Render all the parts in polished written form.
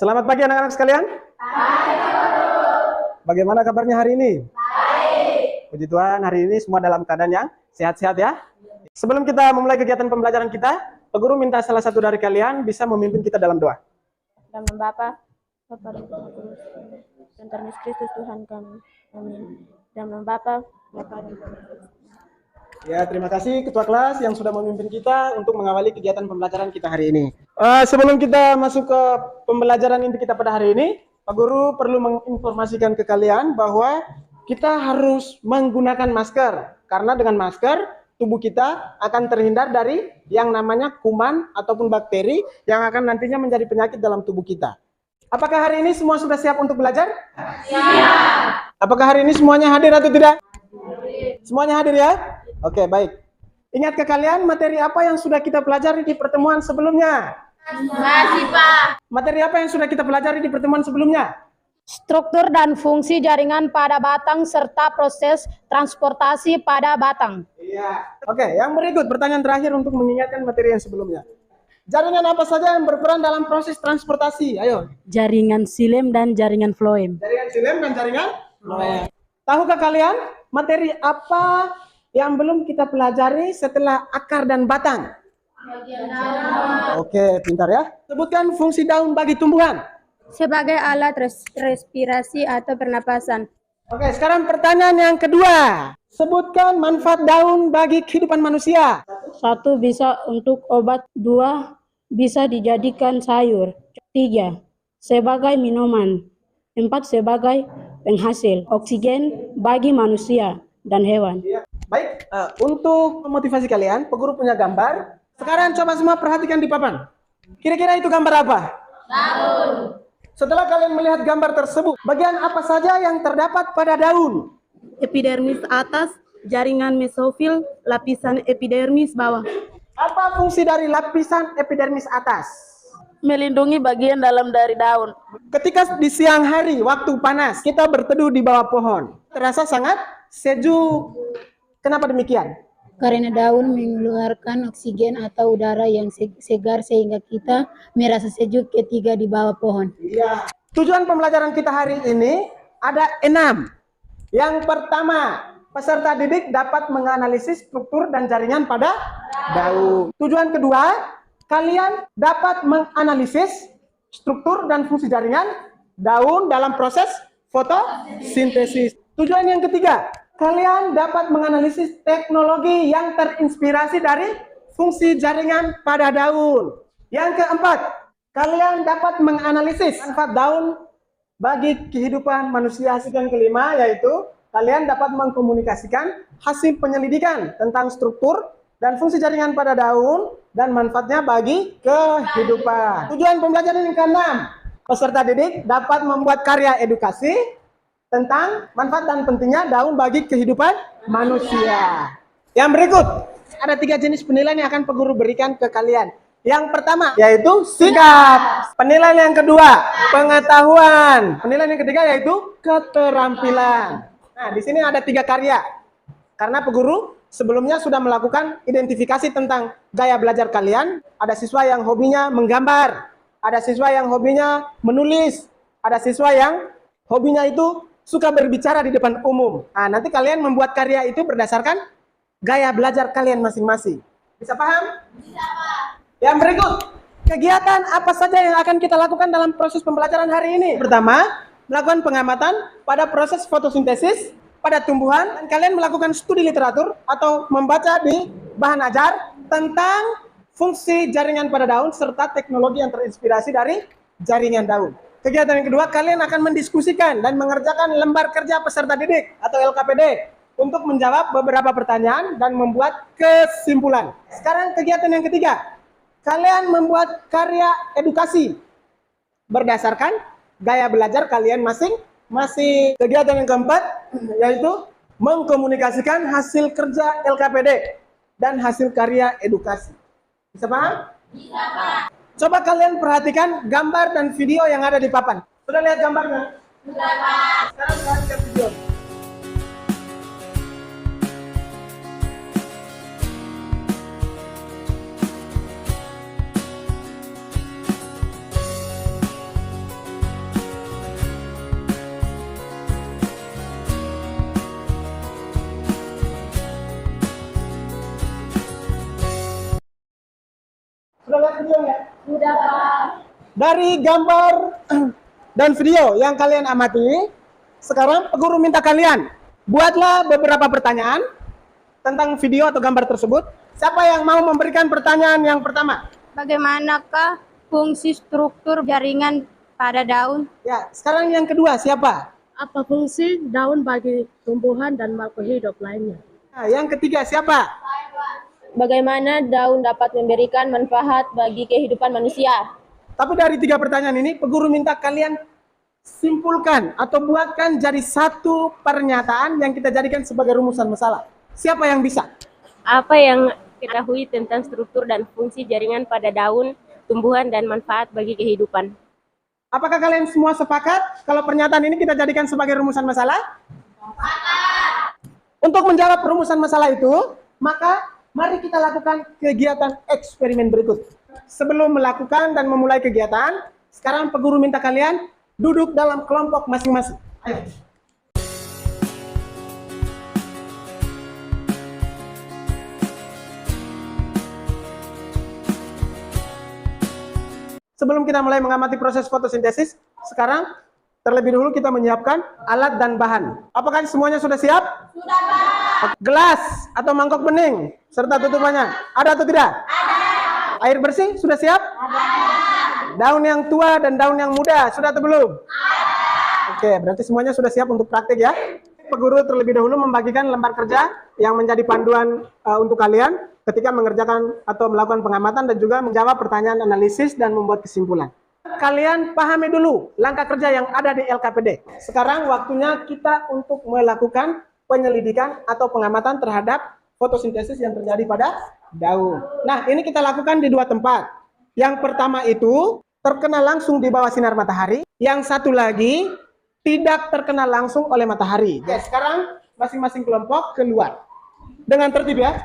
Selamat pagi anak-anak sekalian. Bagaimana kabarnya hari ini? Baik. Puji Tuhan, hari ini semua dalam keadaan yang sehat-sehat ya. Sebelum kita memulai kegiatan pembelajaran kita, Pak Guru minta salah satu dari kalian bisa memimpin kita dalam doa. Dalam nama Bapa, Bapa dan Putra dan Tuhan Kristus Tuhan kami. Amin. Dalam nama Bapa, Bapa dan Putra. Ya, terima kasih Ketua Kelas yang sudah memimpin kita untuk mengawali kegiatan pembelajaran kita hari ini. Sebelum kita masuk ke pembelajaran inti kita pada hari ini, Pak Guru perlu menginformasikan ke kalian bahwa kita harus menggunakan masker. Karena dengan masker, tubuh kita akan terhindar dari yang namanya kuman ataupun bakteri yang akan nantinya menjadi penyakit dalam tubuh kita. Apakah hari ini semua sudah siap untuk belajar? Siap. Apakah hari ini semuanya hadir atau tidak? Semuanya hadir ya? Oke, baik. Ingat ke kalian materi apa yang sudah kita pelajari di pertemuan sebelumnya? Masih, Pak. Materi apa yang sudah kita pelajari di pertemuan sebelumnya? Struktur dan fungsi jaringan pada batang serta proses transportasi pada batang. Iya. Oke, yang berikut pertanyaan terakhir untuk mengingatkan materi yang sebelumnya. Jaringan apa saja yang berperan dalam proses transportasi? Ayo. Jaringan silem dan jaringan floem. Jaringan silem dan jaringan floem. Tahukah kalian materi apa yang belum kita pelajari setelah akar dan batang? Oke, pintar ya. Sebutkan fungsi daun bagi tumbuhan. Sebagai alat respirasi atau pernapasan. Oke, sekarang pertanyaan yang kedua. Sebutkan manfaat daun bagi kehidupan manusia. 1. Bisa untuk obat. 2. Bisa dijadikan sayur. 3. Sebagai minuman. 4. Sebagai penghasil oksigen bagi manusia dan hewan. Baik, untuk memotivasi kalian, Pak Guru punya gambar. Sekarang coba semua perhatikan di papan. Kira-kira itu gambar apa? Daun. Setelah kalian melihat gambar tersebut, bagian apa saja yang terdapat pada daun? Epidermis atas, jaringan mesofil, lapisan epidermis bawah. Apa fungsi dari lapisan epidermis atas? Melindungi bagian dalam dari daun. Ketika di siang hari, waktu panas, kita berteduh di bawah pohon. Terasa sangat sejuk. Kenapa demikian? Karena daun mengeluarkan oksigen atau udara yang segar sehingga kita merasa sejuk ketika di bawah pohon. Iya. Tujuan pembelajaran kita hari ini ada 6. Yang pertama, peserta didik dapat menganalisis struktur dan jaringan pada daun. Tujuan kedua, kalian dapat menganalisis struktur dan fungsi jaringan daun dalam proses fotosintesis. Tujuan yang ketiga, kalian dapat menganalisis teknologi yang terinspirasi dari fungsi jaringan pada daun. Yang keempat, kalian dapat menganalisis manfaat daun bagi kehidupan manusia. Yang kelima yaitu kalian dapat mengkomunikasikan hasil penyelidikan tentang struktur dan fungsi jaringan pada daun dan manfaatnya bagi kehidupan. Tujuan pembelajaran yang keenam, peserta didik dapat membuat karya edukasi tentang manfaat dan pentingnya daun bagi kehidupan manusia. Yang berikut, ada 3 jenis penilaian yang akan Pak Guru berikan ke kalian. Yang pertama yaitu sikap. Penilaian yang kedua, pengetahuan. Penilaian yang ketiga yaitu keterampilan. Nah, di sini ada 3 karya. Karena Pak Guru sebelumnya sudah melakukan identifikasi tentang gaya belajar kalian. Ada siswa yang hobinya menggambar, ada siswa yang hobinya menulis, ada siswa yang hobinya itu suka berbicara di depan umum. Nah, nanti kalian membuat karya itu berdasarkan gaya belajar kalian masing-masing. Bisa paham? Bisa, Pak. Yang berikut, kegiatan apa saja yang akan kita lakukan dalam proses pembelajaran hari ini? Pertama, melakukan pengamatan pada proses fotosintesis pada tumbuhan. Dan kalian melakukan studi literatur atau membaca di bahan ajar tentang fungsi jaringan pada daun serta teknologi yang terinspirasi dari jaringan daun. Kegiatan yang kedua, kalian akan mendiskusikan dan mengerjakan lembar kerja peserta didik atau LKPD untuk menjawab beberapa pertanyaan dan membuat kesimpulan. Sekarang kegiatan yang ketiga, kalian membuat karya edukasi berdasarkan gaya belajar kalian masing-masing. Kegiatan yang keempat yaitu mengkomunikasikan hasil kerja LKPD dan hasil karya edukasi. Bisa paham? Bisa, Pak. Coba kalian perhatikan gambar dan video yang ada di papan. Sudah lihat gambarnya? Sudah, Pak. Sekarang perhatikan video. Dari gambar dan video yang kalian amati, sekarang guru minta kalian buatlah beberapa pertanyaan tentang video atau gambar tersebut. Siapa yang mau memberikan pertanyaan yang pertama? Bagaimanakah fungsi struktur jaringan pada daun? Ya, sekarang yang kedua siapa? Apa fungsi daun bagi tumbuhan dan makhluk hidup lainnya? Nah, yang ketiga siapa? Bagaimana daun dapat memberikan manfaat bagi kehidupan manusia? Tapi dari 3 pertanyaan ini, guru minta kalian simpulkan atau buatkan jadi satu pernyataan yang kita jadikan sebagai rumusan masalah. Siapa yang bisa? Apa yang ketahui tentang struktur dan fungsi jaringan pada daun, tumbuhan, dan manfaat bagi kehidupan? Apakah kalian semua sepakat kalau pernyataan ini kita jadikan sebagai rumusan masalah? Untuk menjawab rumusan masalah itu, maka mari kita lakukan kegiatan eksperimen berikut. Sebelum melakukan dan memulai kegiatan, sekarang guru minta kalian duduk dalam kelompok masing-masing. Ayo. Sebelum kita mulai mengamati proses fotosintesis, sekarang terlebih dahulu kita menyiapkan alat dan bahan. Apakah semuanya sudah siap? Sudah, Pak. Gelas atau mangkok bening serta tutupannya ada atau tidak? Ada. Air bersih sudah siap? Ada. Daun yang tua dan daun yang muda sudah atau belum? Ada. Oke, berarti semuanya sudah siap untuk praktik ya. Guru terlebih dahulu membagikan lembar kerja yang menjadi panduan untuk kalian ketika mengerjakan atau melakukan pengamatan dan juga menjawab pertanyaan analisis dan membuat kesimpulan. Kalian pahami dulu langkah kerja yang ada di LKPD. Sekarang waktunya kita untuk melakukan penyelidikan atau pengamatan terhadap fotosintesis yang terjadi pada daun. Nah, ini kita lakukan di 2 tempat. Yang pertama itu terkena langsung di bawah sinar matahari. Yang satu lagi tidak terkena langsung oleh matahari. Jadi sekarang masing-masing kelompok keluar. Dengan tertib ya.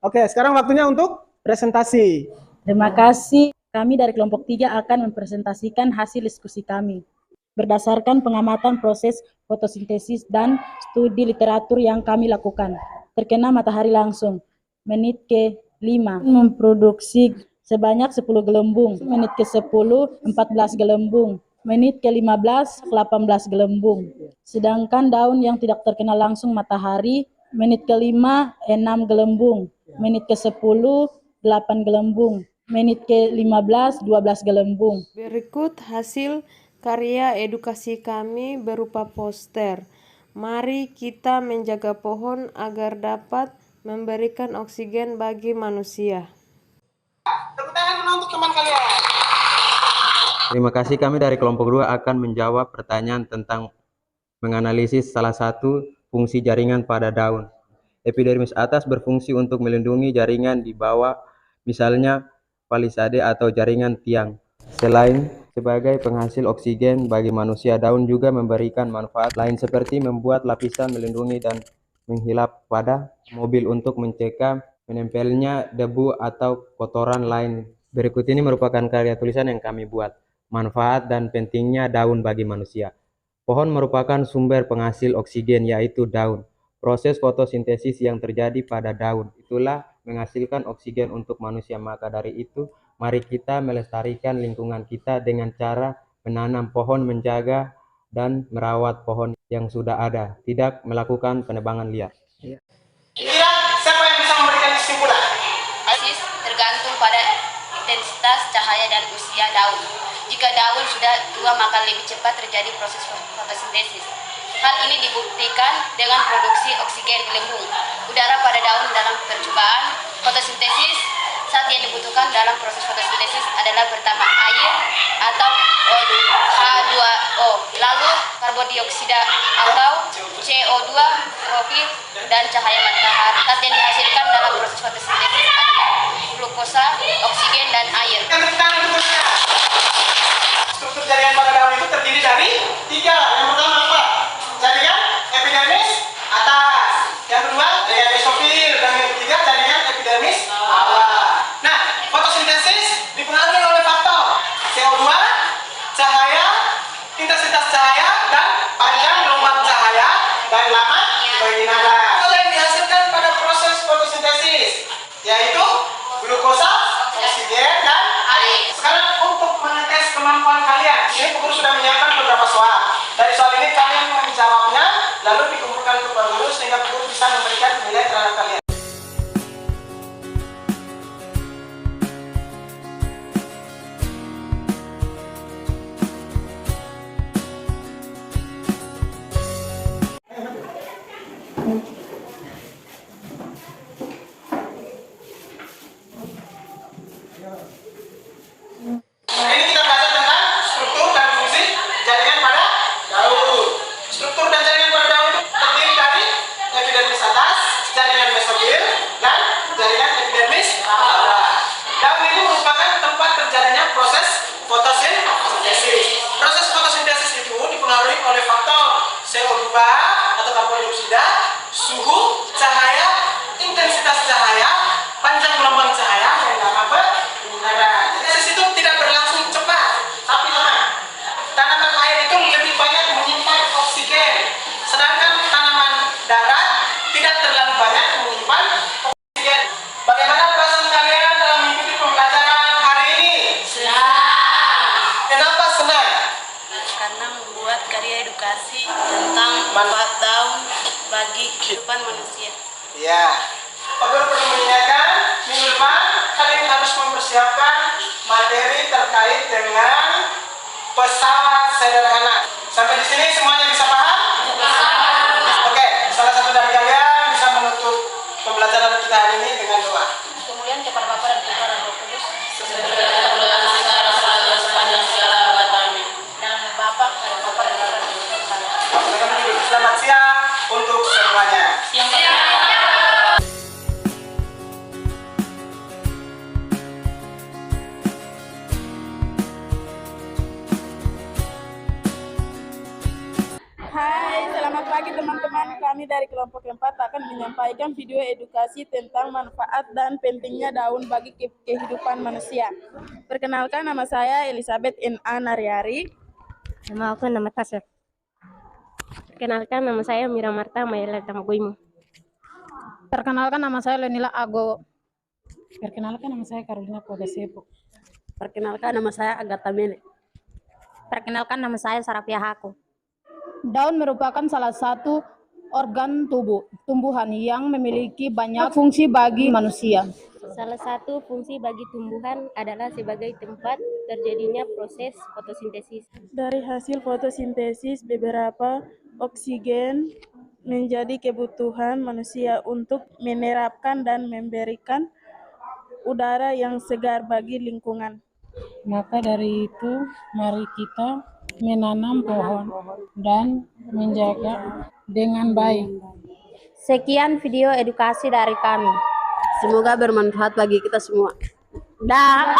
Oke, sekarang waktunya untuk presentasi. Terima kasih. Kami dari kelompok 3 akan mempresentasikan hasil diskusi kami. Berdasarkan pengamatan proses fotosintesis dan studi literatur yang kami lakukan. Terkena matahari langsung. Menit ke-5 memproduksi sebanyak 10 gelembung. Menit ke-10 14 gelembung. Menit ke-15 18 gelembung. Sedangkan daun yang tidak terkena langsung matahari, menit ke-5 6 gelembung. Menit ke-10 8 gelembung. Menit ke-15 12 gelembung. Berikut hasil karya edukasi kami berupa poster. Mari kita menjaga pohon agar dapat memberikan oksigen bagi manusia. Tepuk tangan untuk teman kalian. Terima kasih, kami dari kelompok 2 akan menjawab pertanyaan tentang menganalisis salah satu fungsi jaringan pada daun. Epidermis atas berfungsi untuk melindungi jaringan di bawah, misalnya palisade atau jaringan tiang. Selain sebagai penghasil oksigen bagi manusia, daun juga memberikan manfaat lain seperti membuat lapisan melindungi dan menghilap pada mobil untuk mencegah menempelnya debu atau kotoran lain. Berikut ini merupakan karya tulisan yang kami buat. manfaat dan pentingnya daun bagi manusia. Pohon merupakan sumber penghasil oksigen, yaitu daun. Proses fotosintesis yang terjadi pada daun itulah menghasilkan oksigen untuk manusia. Maka dari itu, mari kita melestarikan lingkungan kita dengan cara menanam pohon, menjaga dan merawat pohon yang sudah ada, tidak melakukan penebangan liar. Kira siapa yang bisa memberikan kesimpulan? Tergantung pada intensitas cahaya dan usia daun. Jika daun sudah tua, maka lebih cepat terjadi proses fotosintesis. Hal ini dibuktikan dengan produksi oksigen gelembung udara pada daun dalam percobaan fotosintesis. Saat yang dibutuhkan dalam proses fotosintesis adalah pertama air atau H2O, lalu karbon dioksida atau CO2, klorofil, dan cahaya matahari. Zat yang dihasilkan dalam proses fotosintesis adalah glukosa, oksigen, dan air. Struktur jaringan pada daun itu terdiri dari 3. Yang pertama apa? Jaringan epidermis atas. Yang kedua jaringan mesofil, dan yang ketiga jaringan epidermis bawah. Nah, fotosintesis dipengaruhi oleh faktor CO2, cahaya, intensitas cahaya, dan panjang gelombang cahaya dan lama bernada. Hal yang dihasilkan pada proses fotosintesis yaitu glukosa, oksigen, dan air. Sekarang untuk mengetes kemampuan kalian, ini guru sudah menyiapkan beberapa soal. Dari soal ini kalian menjawabnya, lalu dikumpulkan ke Pak Guru sehingga guru bisa memberikan nilai terhadap kalian. Ini kita belajar tentang struktur dan fungsi jaringan pada daun. Struktur dan jaringan pada daun itu terdiri dari epidermis atas, jaringan mesofil, dan jaringan epidermis bawah. Daun ini merupakan tempat terjadinya proses fotosintesis. Proses fotosintesis itu dipengaruhi oleh faktor CO2 atau karbon dioksida, suhu, cahaya, intensitas cahaya, panjang gelombang cahaya, dan lama bernada. Proses itu tidak berlangsung cepat, tapi lama. Tanaman air itu lebih banyak menyimpan oksigen, sedangkan tanaman darat tidak terlalu banyak menyimpan oksigen. Bagaimana perasaan kalian dalam mengikuti pembelajaran hari ini? Senang. Kenapa senang? Karena membuat karya edukasi tentang manfaat daun bagi kehidupan manusia. Ya, Pak Guru perlu mengingatkan, minggu depan kalian harus mempersiapkan materi terkait dengan pesawat sederhana. Sampai di sini semuanya bisa paham? Oke, salah satu dari kalian bisa menutup pembelajaran kita hari ini dengan doa. Kemudian kepada Bapa dan Putra dan Roh Kudus, dan Bapa dan Bapa dan Putra. Selamat siang untuk semuanya. Hai, selamat pagi teman-teman. Kami dari kelompok 4 akan menyampaikan video edukasi tentang manfaat dan pentingnya daun bagi kehidupan manusia. Perkenalkan, nama saya Elizabeth N.A. Nariari. Nama aku nama Tasya. Perkenalkan, nama saya Mira Marta Mayela Tamagoimo. Perkenalkan, nama saya Lenila Ago. Perkenalkan, nama saya Carolina Pogasepo. Perkenalkan, nama saya Agatha Mele. Perkenalkan, nama saya Sarapia Hako. Daun merupakan salah satu organ tumbuhan yang memiliki banyak fungsi bagi manusia. Salah satu fungsi bagi tumbuhan adalah sebagai tempat terjadinya proses fotosintesis. Dari hasil fotosintesis, beberapa oksigen menjadi kebutuhan manusia untuk menyerapkan dan memberikan udara yang segar bagi lingkungan. Maka dari itu, mari kita menanam pohon dan menjaga dengan baik. Sekian video edukasi dari kami. Semoga bermanfaat bagi kita semua. Dah.